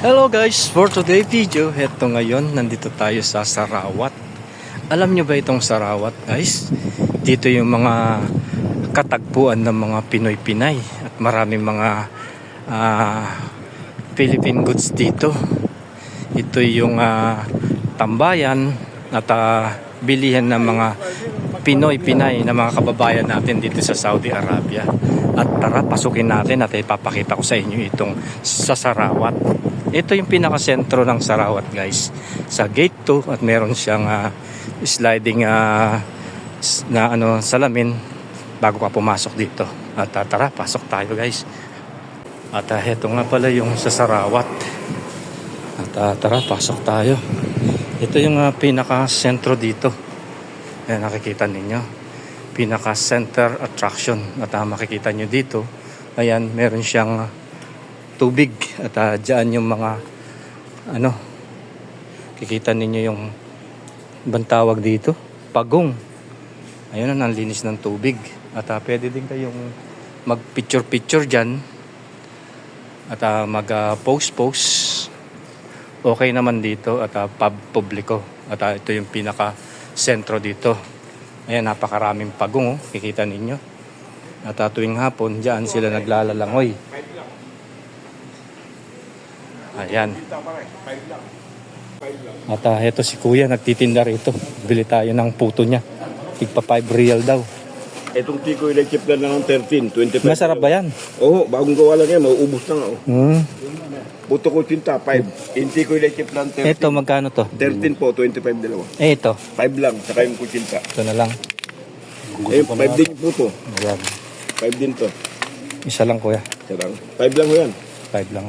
Hello guys, for today video, heto ngayon, nandito tayo sa Sarawat. Alam nyo ba itong Sarawat guys? Dito yung mga katagpuan ng mga Pinoy-Pinay at maraming mga Philippine goods dito. Ito yung tambayan at bilihan ng mga Pinoy-Pinay na mga kababayan natin dito sa Saudi Arabia. At tara, pasukin natin at ipapakita ko sa inyo itong sa Sarawat. Ito yung pinakasentro ng Sarawat guys, sa gate 2, at meron siyang sliding salamin bago ka pumasok dito. At tara, pasok tayo guys. At heto nga pala yung sa Sarawat. At tara, pasok tayo. Ito yung pinakasentro dito. Ayan, nakikita ninyo. Pinaka-center attraction. At makikita nyo dito, ayan, meron siyang tubig. At dyan yung mga kikita ninyo yung bantawag dito, pagong. Ayun na, ang linis ng tubig. At pwede din kayong mag picture dyan at mag-post. Okay naman dito at publiko. At ito yung pinaka sentro dito. Ayan, napakaraming pagong, kikita ninyo. At tuwing hapon dyan sila naglalalangoy. Ayan. At ito si kuya nagtitinda rito. Bili tayo ng puto niya. Tigpa 5 real daw. Itong tikoy na chip lang ng 13, 25. Masarap ba yan? Oo, bagong gawa lang yan, mauubos na nga. Puto ko tinta, 5. Yung tikoy na chip lang 13. Ito, magkano to? 13 po, 25 dalawa. Ito. 5 lang, saka yung kuchinta. Ito na lang. 5 din yung puto. Ayan. 5 din to. Isa lang kuya. Isa lang. 5 lang ho yan. 5 lang.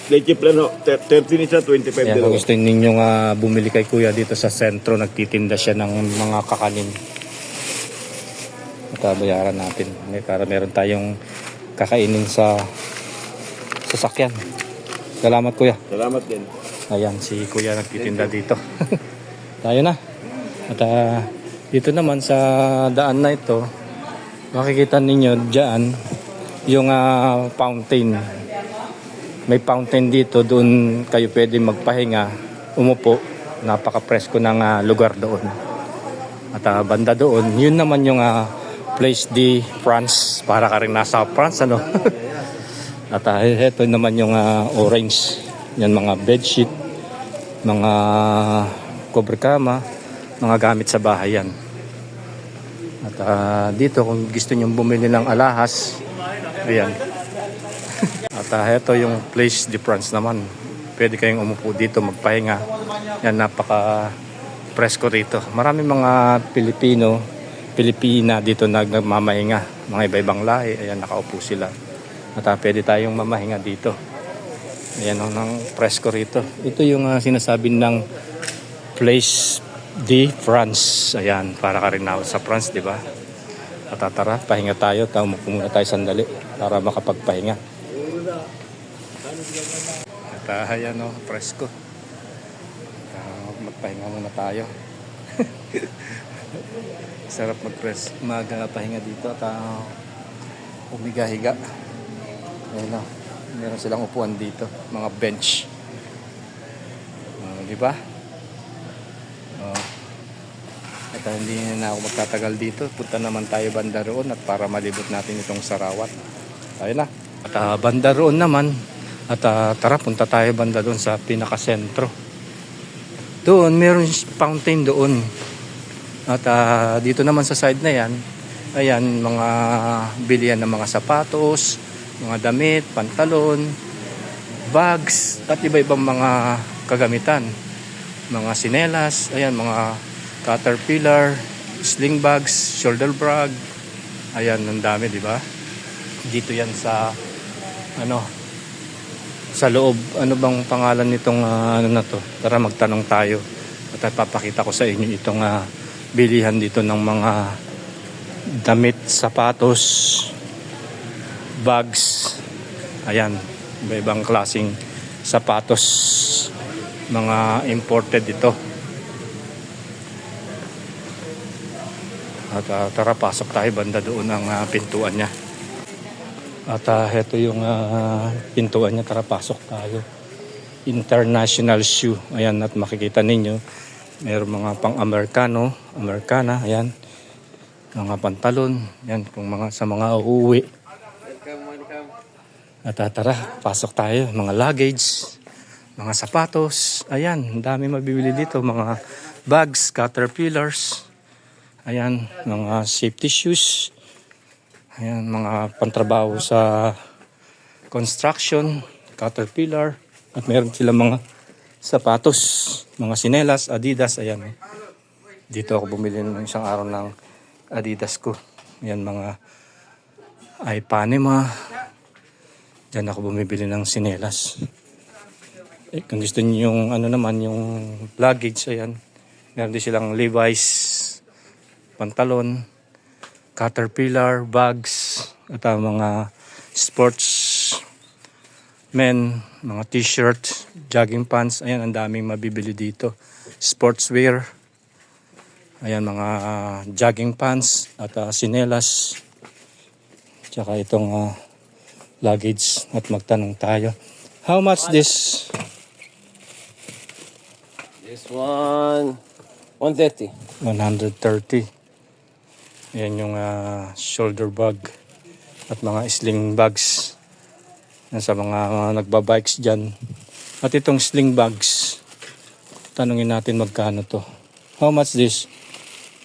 Chip lang, no? 13 isa, 25 Ayan, dalawa. kung gusto ninyong bumili kay kuya dito sa sentro, nagtitinda siya ng mga kakanin. At bayaran natin. Para meron tayong kakainin sa sasakyan. Salamat kuya. Salamat din. Ayan, si kuya nagtitinda dito. Tayo na. At dito naman sa daan na ito, makikita ninyo dyan yung fountain. May fountain dito, doon kayo pwede magpahinga, umupo. Napaka-presko ng lugar doon. At banda doon, yun naman yung Place de France. Para ka rin nasa France, ano? At ito naman yung orange. Yan mga bedsheet, mga cover kama, mga gamit sa bahay yan. At dito kung gusto nyo bumili ng alahas, ayan. At ito yung Place de France naman. Pwede kayong umupo dito, magpahinga. Yan, napaka presko rito. Maraming mga Pilipina dito nagmamahinga. Mga iba-ibang lahi. Ayan, nakaupo sila. At pwede tayong mamahinga dito. Ayan, ng presko rito. Ito yung sinasabi ng Place de France. Ayan, para ka rin na sa France, di ba? At tara, pahinga tayo. Umupo muna tayo sandali para makapagpahinga. At ayan, presko. Magpahinga muna tayo. Sarap magpahinga dito at umiga-higa. Ayun na, meron silang upuan dito, mga bench. Di ba? At hindi na ako magtatagal dito. Punta naman tayo banda roon at para malibot natin itong Sarawat. Ayun na. At banda roon naman. At tara, punta tayo banda doon sa pinakasentro. Doon, meron fountain doon. At dito naman sa side na yan, ayan, mga bilihan ng mga sapatos, mga damit, pantalon, bags, at iba-ibang mga kagamitan. Mga sinelas, ayan, mga caterpillar, sling bags, shoulder bag. Ayan, ang dami, di ba? Dito yan sa, sa loob. Ano bang pangalan nitong, na to? Tara, magtanong tayo. At papakita ko sa inyo itong, bilihan dito ng mga damit, sapatos, bags. Ayan, iba-ibang klaseng sapatos, mga imported dito. At tara, pasok tayo banda doon ang pintuan niya. At heto yung pintuan niya. Tara, pasok tayo. international shoe. Ayan, at makikita ninyo, mayroong mga pang-Amerikano, Amerikana, ayan, mga pantalon, ayan, kung mga sa mga uuwi. At tara, pasok tayo, mga luggage, mga sapatos, ayan, ang dami mabibili dito, mga bags, caterpillars, ayan, mga safety shoes, ayan, mga pantrabaho sa construction, caterpillar, at meron sila mga sapatos, mga sinelas, Adidas, ayan. Dito ako bumili ng isang araw ng Adidas ko. Ayan, mga Ipanema. Diyan ako bumibili ng sinelas. Kung gusto niyo yung ano naman, yung luggage, ayan. Meron din silang Levi's pantalon, Caterpillar, bags, at mga sports men, mga t-shirt, jogging pants. Ayan, ang daming mabibili dito. Sportswear. Ayan, mga jogging pants at sinelas. Tsaka itong luggage. At magtanong tayo. How much this? This one, 130. 130. Ayan yung shoulder bag at mga sling bags. Yan sa mga nagbabikes dyan. At itong sling bags, tanungin natin magkano to. How much this?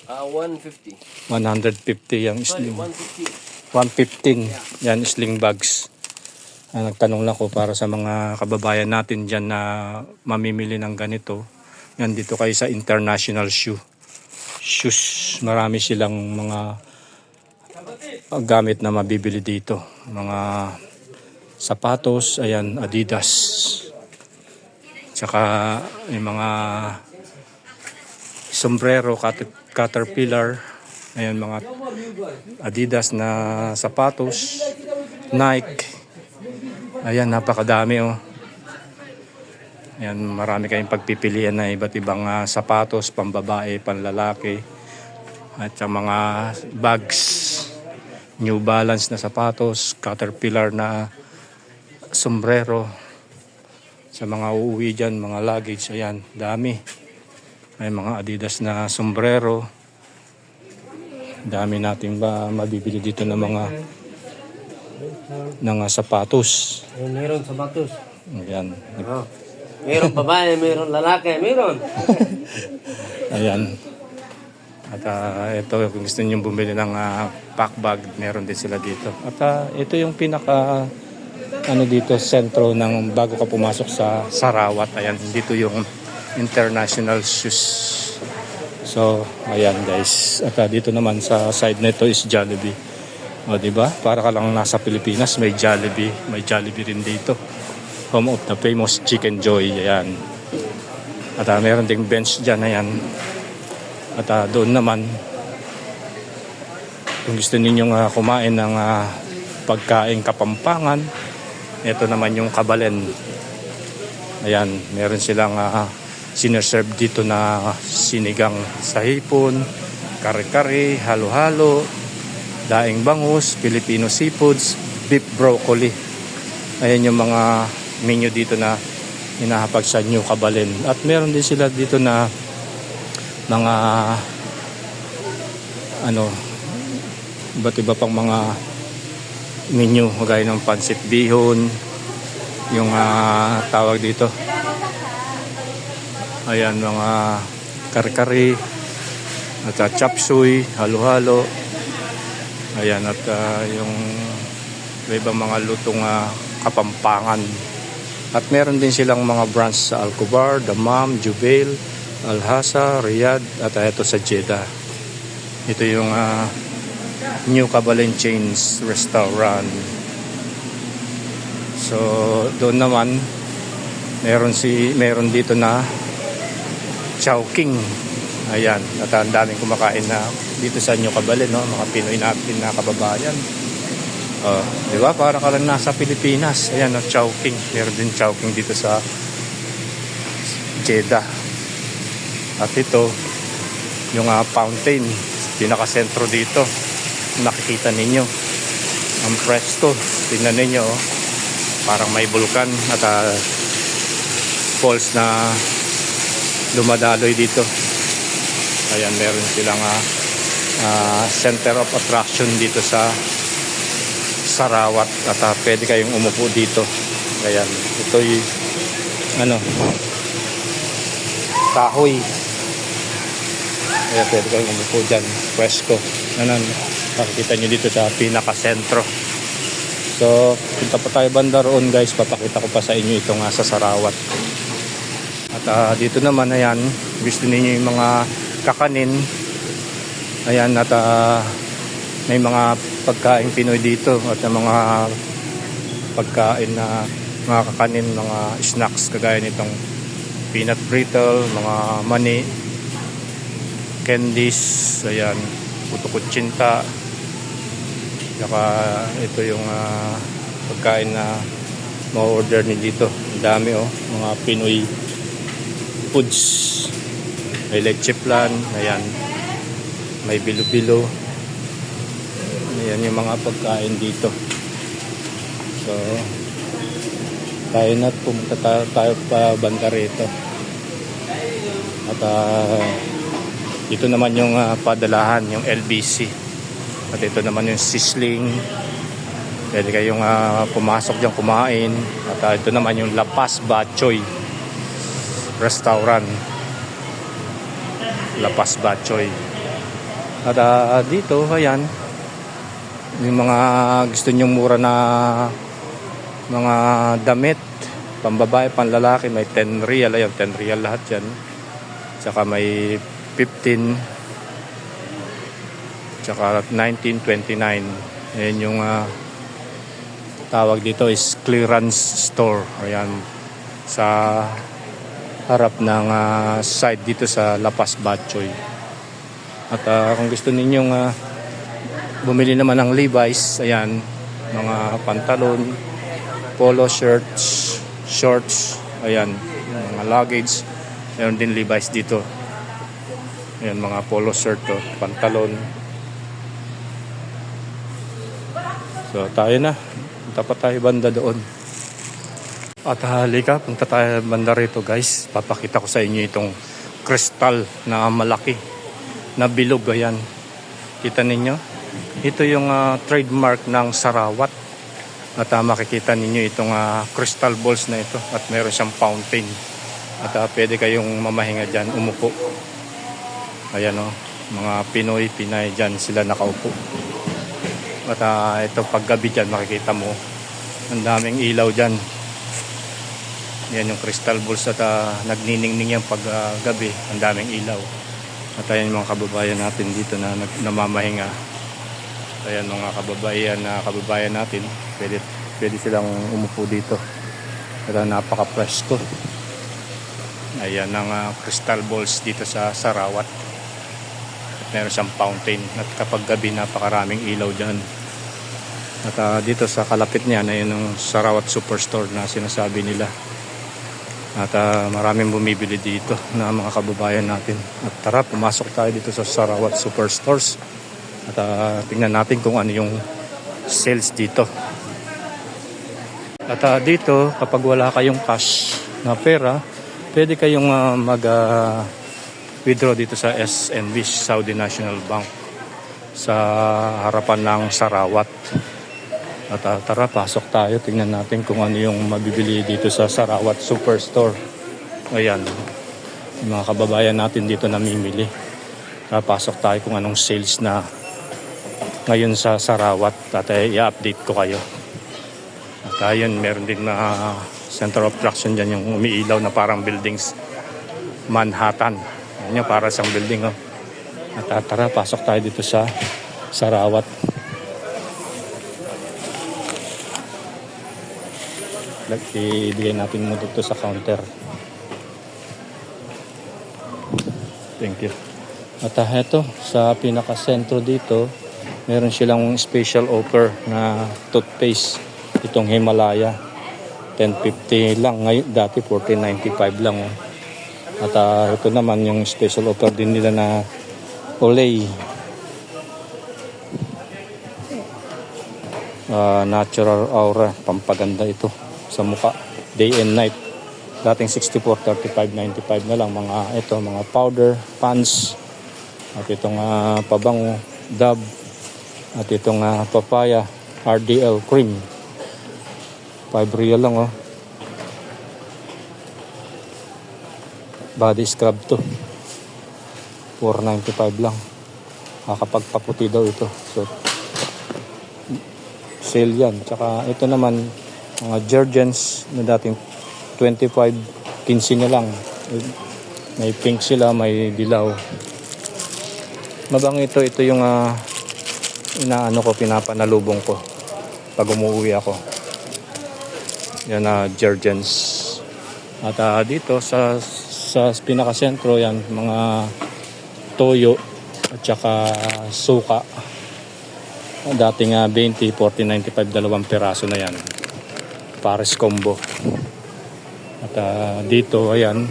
150. 150 yung Sorry, sling. 115. 115 yan sling bags. Nagtanong lang ko para sa mga kababayan natin dyan na mamimili ng ganito. Yan, dito kayo sa international shoes. Marami silang mga gamit na mabibili dito. Mga sapatos, ayan, Adidas. Tsaka yung mga sombrero, Caterpillar. Ayan, mga Adidas na sapatos, Nike. Ayan, napakadami oh. Ayan, marami kayong pagpipilian na iba't ibang sapatos, pambabae, panlalaki. At sa mga bags, New Balance na sapatos, Caterpillar na sombrero. Sa mga uuwi dyan, mga luggage, ayan, dami. May mga Adidas na sombrero. Dami nating mabibili dito ng mga sapatos. Meron sapatos. Ayan. Meron babae, meron lalaki, meron. Ayan. At ito, kung gusto niyo bumili ng pack bag, meron din sila dito. At ito yung pinaka dito, sentro ng bago ka pumasok sa Sarawat. Ayan, dito yung international shoes. So, ayan guys. At dito naman sa side na ito is Jollibee. O, diba? Para ka lang nasa Pilipinas, may Jollibee. May Jollibee rin dito. Home of the famous Chicken Joy. Ayan. At meron ding bench dyan. Ayan. At doon naman, kung gusto ninyong kumain ng pagkain Kapampangan, ito naman yung kabalen. Ayan, meron silang sineserve dito na sinigang sa hipon, kare-kare, halo-halo, daing bangus, Filipino seafoods, beef broccoli. Ayan yung mga menu dito na hinahapag sa New Kabalen. At meron din sila dito na mga iba't iba pang mga menu, gaya ng pansit bihon, yung tawag dito, ayan, mga kare-kare at chop suey, halo-halo, ayan, at yung ibang mga lutong Kapampangan. At meron din silang mga branch sa Alcobar, Damam, Jubail, Alhasa, Riyadh, at ito sa Jeddah. Ito yung New Kabalen Chains Restaurant. So doon naman meron dito na Chowking. Ayan, at ang daming kumakain na dito sa New Kabalen, no? Mga Pinoy natin na kababayan. Di ba? Para ka lang nasa Pilipinas. Ayan, no? Chowking. Meron din Chowking dito sa Jeddah. At ito yung fountain, pinaka-sentro dito. Nakikita ninyo ang presto, tingnan ninyo, parang may bulkan. At falls na dumadaloy dito. Ayan, meron silang center of attraction dito sa Sarawat at pwede kayong umupo dito. Ayan, ito'y kahoy. Ayan, pwede kayong umupo dyan, pwesto. Makikita nyo dito sa pinaka-sentro. So, punta pa tayo banda roon guys, papakita ko pa sa inyo ito nga sa Sarawat. At dito naman, ayan, gusto ninyo yung mga kakanin. Ayan, at may mga pagkain Pinoy dito at mga pagkain na mga kakanin, mga snacks kagaya nitong peanut brittle, mga mani, candies, ayan, puto kutsinta. Saka ito yung pagkain na ma-order ni dito. Ang dami mga Pinoy foods. May leche plan, ayan. May bilo-bilo. Ayan yung mga pagkain dito. So, tayo na, pumunta tayo pa banda rito. At ito naman yung padalahan, yung LBC. At ito naman yung Sisling. Pwede kayong pumasok dyan kumain. At ito naman yung La Paz Batchoy Restaurant. La Paz Batchoy. At dito, ayan, yung mga gusto nyong mura na mga damit, pambabae, panlalaki, may 10 real. Ayan, 10 real lahat yan. Tsaka may 15, tsaka 19.29. Ayan yung tawag dito is clearance store. Ayan, sa harap ng side dito sa La Paz Batchoy. At kung gusto ninyong bumili naman ng Levi's, ayan, mga pantalon, polo shirts, shorts, ayan, mga luggage, meron din Levi's dito. Ayan, mga polo shirt, pantalon. So tayo na, punta pa tayo banda doon. At halika, punta tayo banda rito guys. Papakita ko sa inyo itong kristal na malaki na bilog. Ayan, kita ninyo, ito yung trademark ng Sarawat. At makikita ninyo itong crystal balls na ito. At meron siyang fountain. At pwede kayong mamahinga dyan, umupo. Ayan mga Pinoy, Pinay dyan sila nakaupo. At ito paggabi dyan, makikita mo ang daming ilaw dyan. Yan yung crystal balls at nagniningning yung paggabi, ang daming ilaw. At ayan yung mga kababayan natin dito na namamahinga. Ayan mga kababayan natin, pwede silang umupo dito. At napaka-presko. Ayan ang crystal balls dito sa Sarawat. At meron siyang fountain. At kapag gabi, napakaraming ilaw dyan. At dito sa kalapit niya, na yun yung Sarawat Superstore na sinasabi nila. At maraming bumibili dito na mga kababayan natin. At tara, pumasok tayo dito sa Sarawat Superstores. At tingnan natin kung ano yung sales dito. At dito, kapag wala kayong cash na pera, pwede kayong withdraw dito sa SNB, Saudi National Bank, sa harapan ng Sarawat. At tara, pasok tayo. Tingnan natin kung ano yung mabibili dito sa Sarawat Superstore. Ayan, yung mga kababayan natin dito namimili. Pasok tayo kung anong sales na ngayon sa Sarawat. At i-update ko kayo. At ayun, meron din na center of attraction dyan, yung umiilaw na parang buildings Manhattan. Yan, para sa building. At tara, pasok tayo dito sa Sarawat. Ibigay natin mo dito sa counter. Thank you. At ito, sa pinaka-sentro dito, meron silang special offer na toothpaste. Itong Himalaya. 10.50 lang. Ngayon, dati 14.95 lang. At ito naman yung special offer din nila na Olay. Natural Aura. Pampaganda ito sa mukha. Day and night. Dating 64, 35.95 na lang. Mga powder, pans. At itong pabango, Dove. At itong papaya, RDL cream. 5 real lang oh. Body scrub to. 4.95 lang. Kakapagpaputi daw ito. So, sale yan. Tsaka ito naman, mga Jergens na dating 25, 15 na lang. May pink sila, may dilaw. Mabang ito yung pinapanalubong ko pag umuwi ako. Yan Jergens. At dito sa pinakasentro yan, mga toyo at saka suka. Dating 20, 40, 95, 2 peraso na yan. Pares combo. At dito, ayan,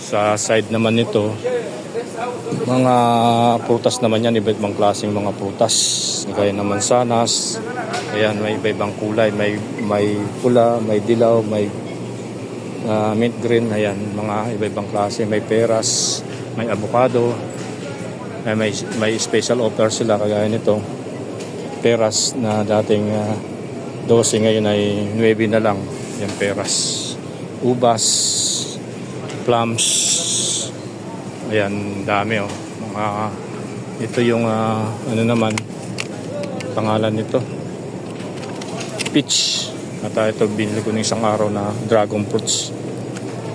sa side naman nito, mga prutas naman yan, iba't ibang klaseng mga prutas. Gaya ng mansanas, ayan, may iba-ibang kulay, may pula, may dilaw, may mint green, ayan, mga iba-ibang klase, may peras, may avocado, may special offer sila kagaya nito. Peras na dating 12 ngayon ay 9 na lang. Yan peras. Ubas, plums. Ayan, dami oh. Ito yung naman pangalan nito. Peach. At ito binili ko ng isang araw na dragon fruits.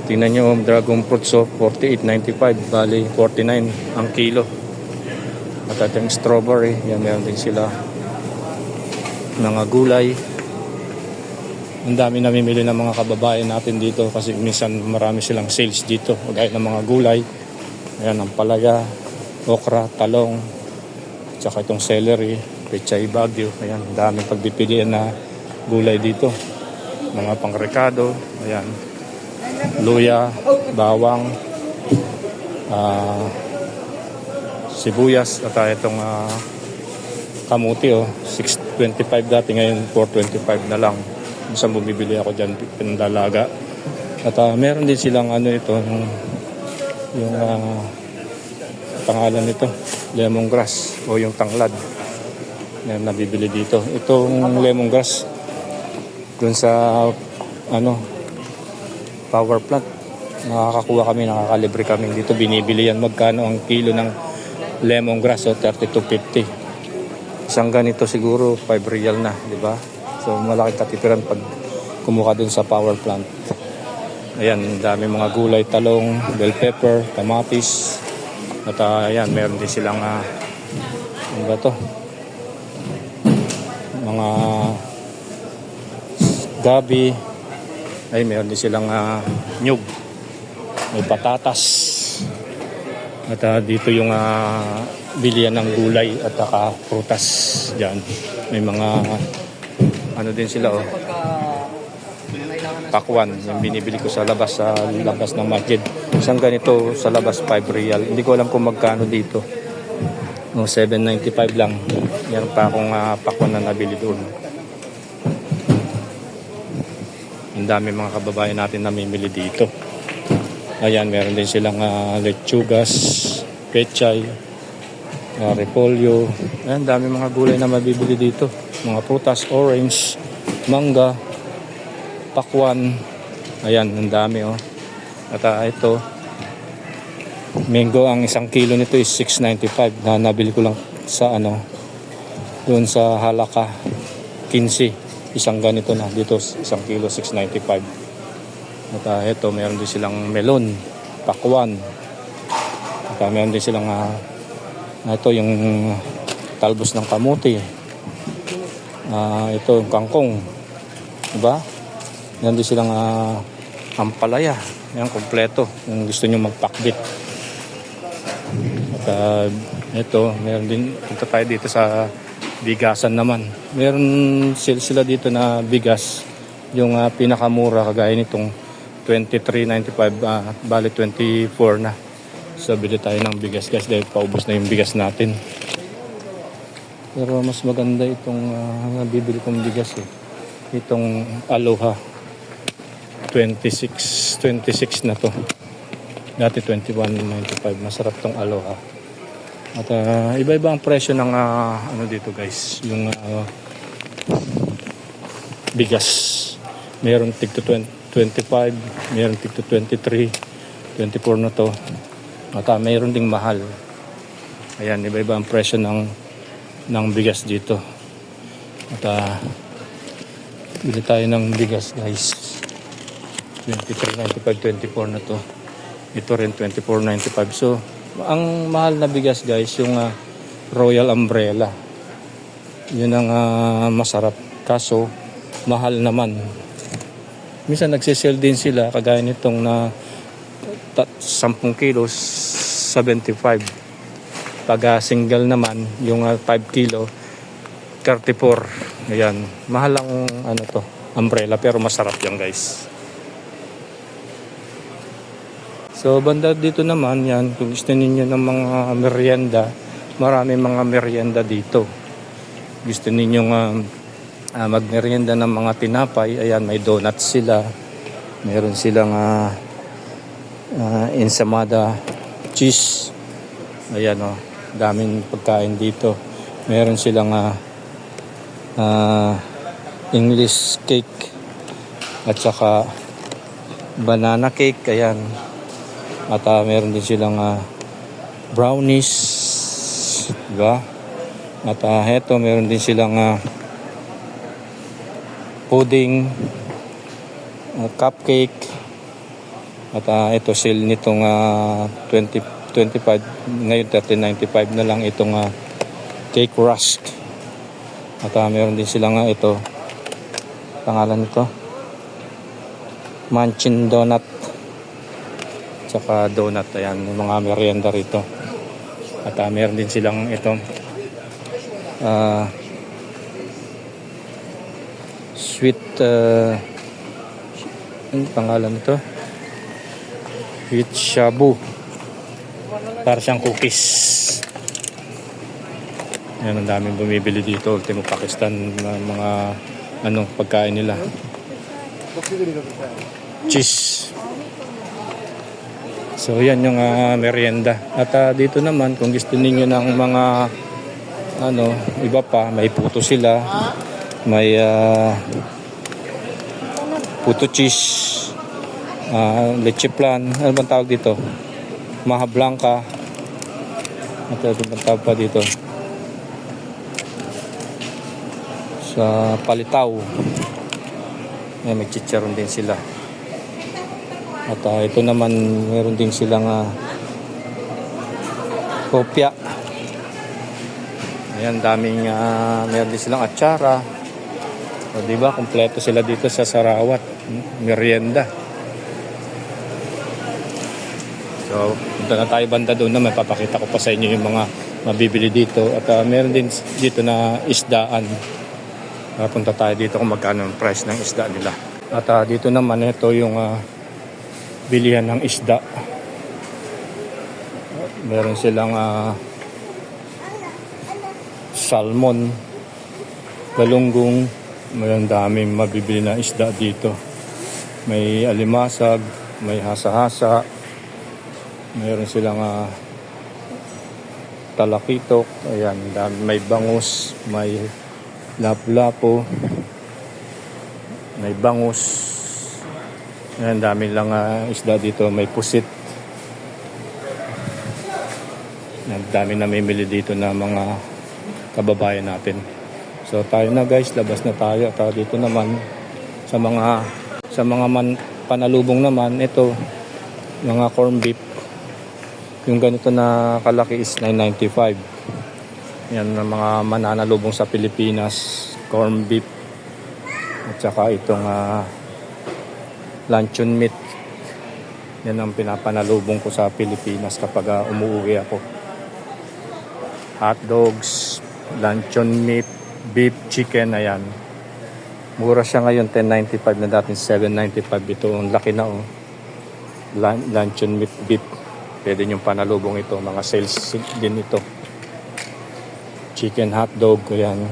Tingnan nyo, dragon fruits 48.95, bali 49 ang kilo. At yung strawberry, yan meron din sila. Mga gulay. Ang dami namimili ng mga kababayan natin dito kasi minsan marami silang sales dito. Gaya ng mga gulay. Ayan, ang palaya, okra, talong, tsaka itong celery, pechay bagyo. Ayan, ang daming pagpipilian na gulay dito. Mga pangrekado, ayan. Luya, bawang, sibuyas, at itong kamuti 6.25 dati, ngayon 4.25 na lang. Minsan bumibili ako dyan, pinandalaga. At meron din silang yung pangalan nito, lemongrass o yung tanglad na nabibili dito. Itong lemongrass dun sa power plant, nakakakuha kami, nakakalibre kami dito, binibili yan. Magkano ang kilo ng lemongrass? 32.50. Isang ganito siguro 5 real na, di ba? So malaking katipiran pag kumuha dun sa power plant. Ayan, dami mga gulay, talong, bell pepper, kamatis. At ayan, meron din silang ano ba to? Mga gabi. Ay, meron din silang nyug. May patatas. At dito yung bilihan ng gulay at prutas dyan. May mga din sila pakwan, yung binibili ko sa labas ng market. Isang ganito sa labas 5 real. Hindi ko alam kung magkano dito. 7.95 lang. Meron pa akong pakwan na nabili doon. Ang dami mga kababayan natin namimili dito. Ayan, meron din silang lechugas, pechay, repolyo. Ayan, dami mga gulay na mabibili dito. Mga prutas, orange, mangga, pakwan. Ayan, ang dami At ito, mango, ang isang kilo nito is 6.95 na nabili ko lang sa doon sa Halaka, 15. Isang ganito na dito, isang kilo 6.95. At ito, meron din silang melon, pakwan. At meron din silang ito yung talbos ng kamuti. Ito yung kangkong, diba? Meron din silang ampalaya. Yan, kompleto kung gusto nyo magpakbit. At ito, meron din, punta tayo dito sa bigasan naman. Meron sila dito na bigas, yung pinakamura kagaya nitong 23.95, bali 24 na. So bili tayo ng bigas guys dahil paubos na yung bigas natin. Pero mas maganda itong nabibili kong bigas itong Aloha. 26 na to. Dati 21.95. Masarap tong Aloha. At iba-iba ang presyo ng ano dito guys, yung bigas. Meron tig to 25, meron tig to 23, 24 na to. At mayroon ding mahal. Ayan, iba-iba ang presyo ng bigas dito. At bili tayo ng bigas guys. 23.95, 24 na to. Ito rin 24.95. So, ang mahal na bigas guys, yung Royal Umbrella. Yun ang masarap. Kaso, mahal naman. Minsan nagsisell din sila, kagaya nitong na 10 kilos, 75. Pag single naman, yung 5 kilo, 34. Ayan. Mahal ang ano to, umbrella, pero masarap yan guys. So banda dito naman yan, kung gusto ninyo ng mga merienda, marami mga merienda dito. Gusto ninyong magmerienda ng mga tinapay, ayan, may donuts sila. Meron silang ensamada cheese. Ayan o, daming pagkain dito. Meron silang English cake at saka banana cake, ayan. At meron din silang brownies, diba? At heto, meron din silang pudding, cupcake. At ito sale nitong 25, ngayon 13.95 na lang itong cake rusk. At meron din silang ito, pangalan nito, Munchin Donut. Tsaka donut, ayan, yung mga merienda rito. At meron din silang itong sweet ano pangalan nito? Sweet shabu. Para siyang cookies. Ayan, ang daming bumibili dito. Ultimo Pakistan, mga anong pagkain nila. Cheese. So yan yung merienda. At dito naman kung gusto niyo ng mga ano, iba pa, may puto sila. May puto cheese, leche plan, ano bang tawag dito? Maha Blanca. At ano bang tawag pa dito? Sa palitaw. May chicharon din sila. At ito naman, meron din silang kopya. Ayan, daming meron din silang atsara. O, diba, kompleto sila dito sa Sarawat. Merienda. So, punta na tayo banda doon na may papakita ko pa sa inyo yung mga mabibili dito. At meron din dito na isdaan. Punta tayo dito kung magkano ang price ng isda nila. At dito naman, ito yung bilihan ng isda. Meron silang salmon, galunggong. Mayroon daming mabibili na isda dito. May alimasag, may hasa-hasa. Meron silang talakitok. Ayan, may bangus, may lapu-lapu, may bangus. Ayan, dami lang isda dito. May pusit. Dami namimili dito na mga kababayan natin. So tayo na guys, labas na tayo. At dito naman sa mga panalubong naman, ito mga corn beef. Yung ganito na kalaki is 9.95. Yan ang mga mananalubong sa Pilipinas, corn beef. At saka itong luncheon meat. Yan ang pinapanalubong ko sa Pilipinas kapag umuwi ako. Hot dogs, luncheon meat, beef, chicken, ayan. Mura siya ngayon, 10.95 na dating 7.95. Ito, ang laki na oh. Luncheon meat, beef. Pwede yung panalubong ito, mga sales din ito. Chicken hot dog, ayan.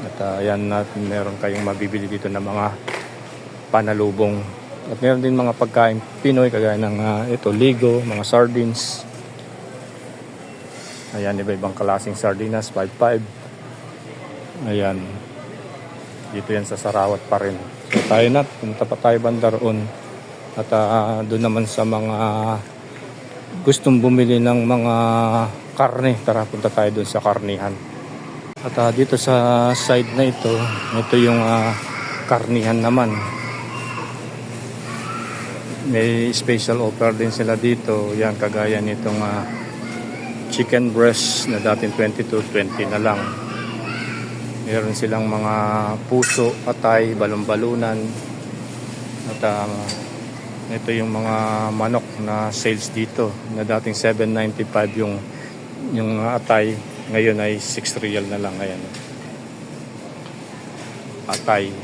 At ayan natin, meron kayong mabibili dito ng mga panalubong. At meron din mga pagkain Pinoy kagaya ng ito, ligo, mga sardines. Ayan, iba-ibang klaseng sardinas, 5.5. Ayan. Dito yan sa Sarawat pa rin. So tayo na, punta pa tayo banda roon. At doon naman sa mga gustong bumili ng mga karne, tara punta tayo doon sa karnihan. At dito sa side na ito yung karnihan naman. May special offer din sila dito. Yan, kagaya nitong chicken breast na dating 22, 20 na lang. Meron silang mga puso, atay, balon-balunan. At ito yung mga manok na sales dito na dating 7.95 yung atay, ngayon ay 6 real na lang. Ayan, atay.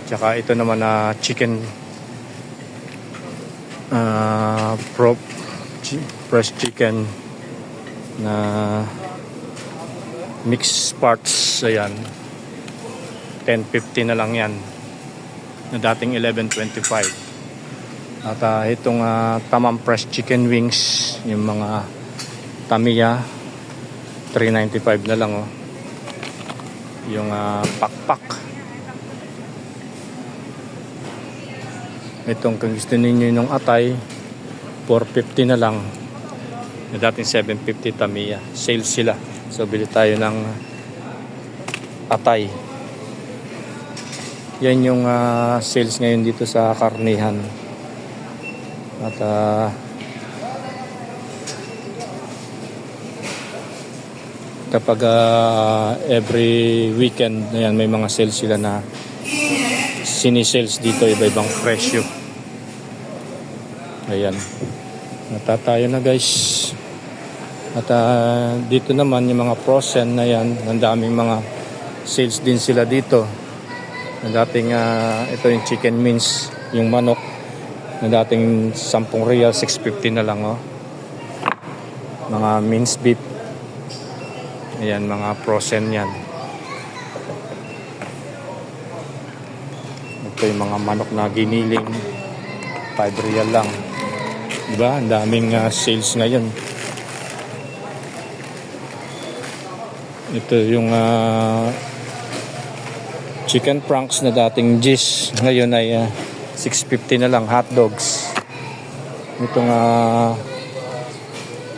Tsaka ito naman na chicken fresh chicken na mixed parts. Ayan, 10.50 na lang yan na dating 11.25. At itong tamang fresh chicken wings, yung mga Tamiya, 3.95 na lang. Yung pakpak. Itong kung gusto ninyo yung atay, 4.50 na lang. Na dating 7.50 Tamiya. Sales sila. So bili tayo ng atay. Yan yung sales ngayon dito sa karnihan. At kapag every weekend ayan, may mga sales sila na sinisales dito, iba-ibang presyo. Ayan, natatayo na guys. At dito naman yung mga frozen na yan, ang daming mga sales din sila dito na dating ito yung chicken mince, yung manok na dating 10 real, 6.50 na lang. Mga minced beef, ayan, mga frozen yan. Ito yung mga manok na giniling, 5 real lang. Diba? Ang daming sales ngayon. Ito yung chicken pranks na dating G's, ngayon ay 6.50 na lang. Hot dogs. Itong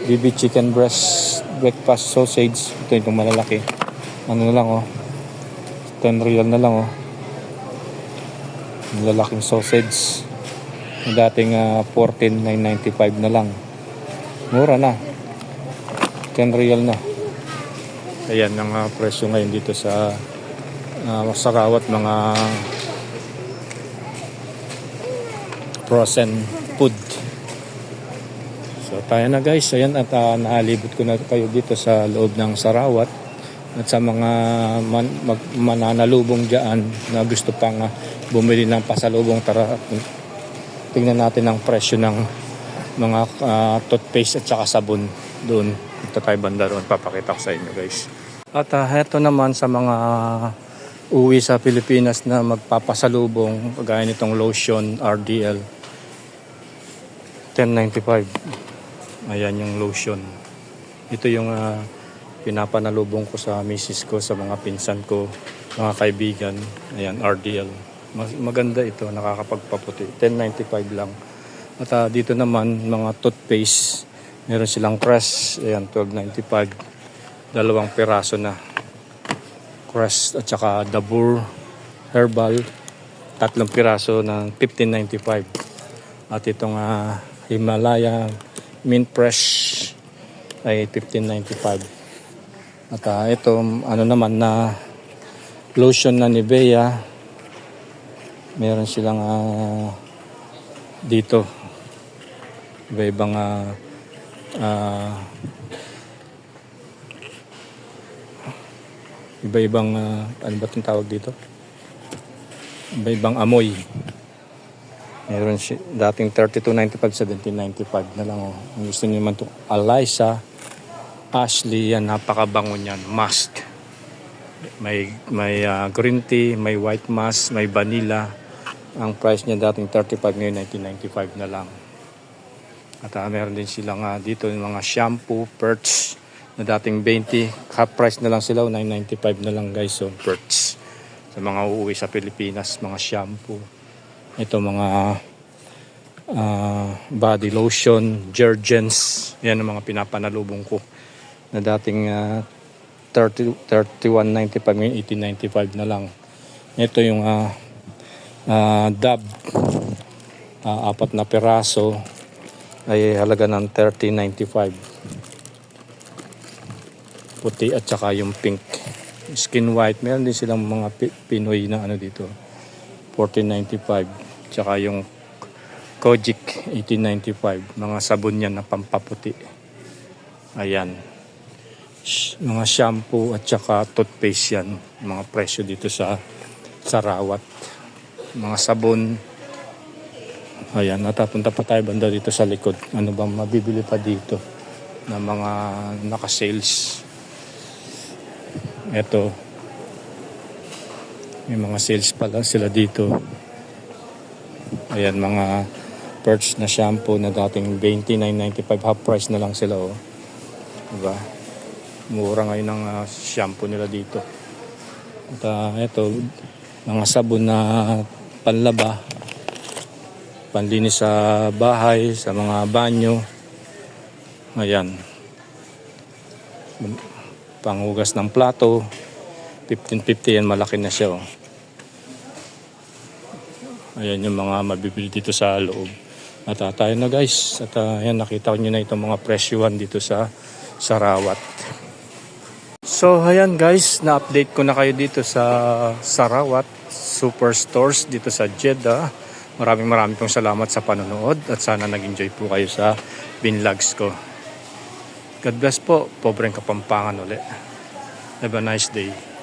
BB chicken breast breakfast sausage. Ito itong malalaki. Ano na lang 10 real na lang malalaking sausage. Dating 14.995 na lang. Mura na. 10 real na. Ayan ang presyo ngayon dito sa Sarawat, mga frozen food. So tayo na guys. Ayan, at naalibot ko na kayo dito sa loob ng Sarawat. At sa mga mananalubong dyan na gusto pang bumili ng pasalubong, tara tingnan natin ang presyo ng mga toothpaste at saka sabon doon. Ito tayo banda doon, papakita ko sa inyo guys. At heto naman sa mga uwi sa Pilipinas na magpapasalubong, kagaya nitong lotion RDL, 10.95. Ayan yung lotion. Ito yung pinapanalubong ko sa misis ko, sa mga pinsan ko, mga kaibigan. Ayan, RDL. Maganda ito, nakakapagpaputi. 10.95 lang. At dito naman, mga toothpaste. Meron silang Crest. Ayan, 12.95. 2 piraso na. Crest at saka Dabur Herbal. 3 piraso ng 15.95. At itong Himalaya Mint Fresh ay 15.95. At ito ano naman na lotion na Nivea, meron silang dito iba-ibang iba-ibang ano ba itong tawag dito, iba-ibang amoy. Meron dating 32.95, 17.95 na lang. Kung gusto niyo man itong Alyssa Ashley, yan, napakabango niyan. Mask. May green tea, may white mask, may vanilla. Ang price niya dating 35, ngayon 1995 na lang. At meron din silang dito yung mga shampoo, perch na dating 20. Half price na lang sila, 995 na lang guys. So perch sa mga uuwi sa Pilipinas, mga shampoo. Ito mga body lotion, Jergens. Yan ang mga pinapanalubong ko na dating 31.95, ngayon 18.95 na lang. Ito yung Dab, 4 na peraso ay halaga ng 30.95. Puti at saka yung pink. Skin white, meron din silang mga Pinoy na dito, 14.95. Tsaka yung Kojic, 18.95. Mga sabon yan na pampaputi. Ayan. Mga shampoo at saka toothpaste yan. Mga presyo dito sa Sarawat. Mga sabon. Ayan, natapunta pa tayo banda dito sa likod. Ano bang mabibili pa dito na mga naka-sales? Ito. May mga sales pala sila dito. Ayan, mga perch na shampoo na dating 29.95, half price na lang sila, oh. Diba? Mura ngayon ang shampoo nila dito. At ito, mga sabon na panlaba, panlinis sa bahay, sa mga banyo. Ayan. Panghugas ng plato, 15.50 yan, malaki na siya, oh. Ayan yung mga mabibili dito sa loob. At tayo na guys. At ayan, nakita nyo na itong mga presyuhan dito sa Sarawat. So ayan guys, na-update ko na kayo dito sa Sarawat Superstores dito sa Jeddah. Maraming pong salamat sa panonood at sana nag-enjoy po kayo sa binlogs ko. God bless po. Pobreng Kapampangan ulit. Have a nice day.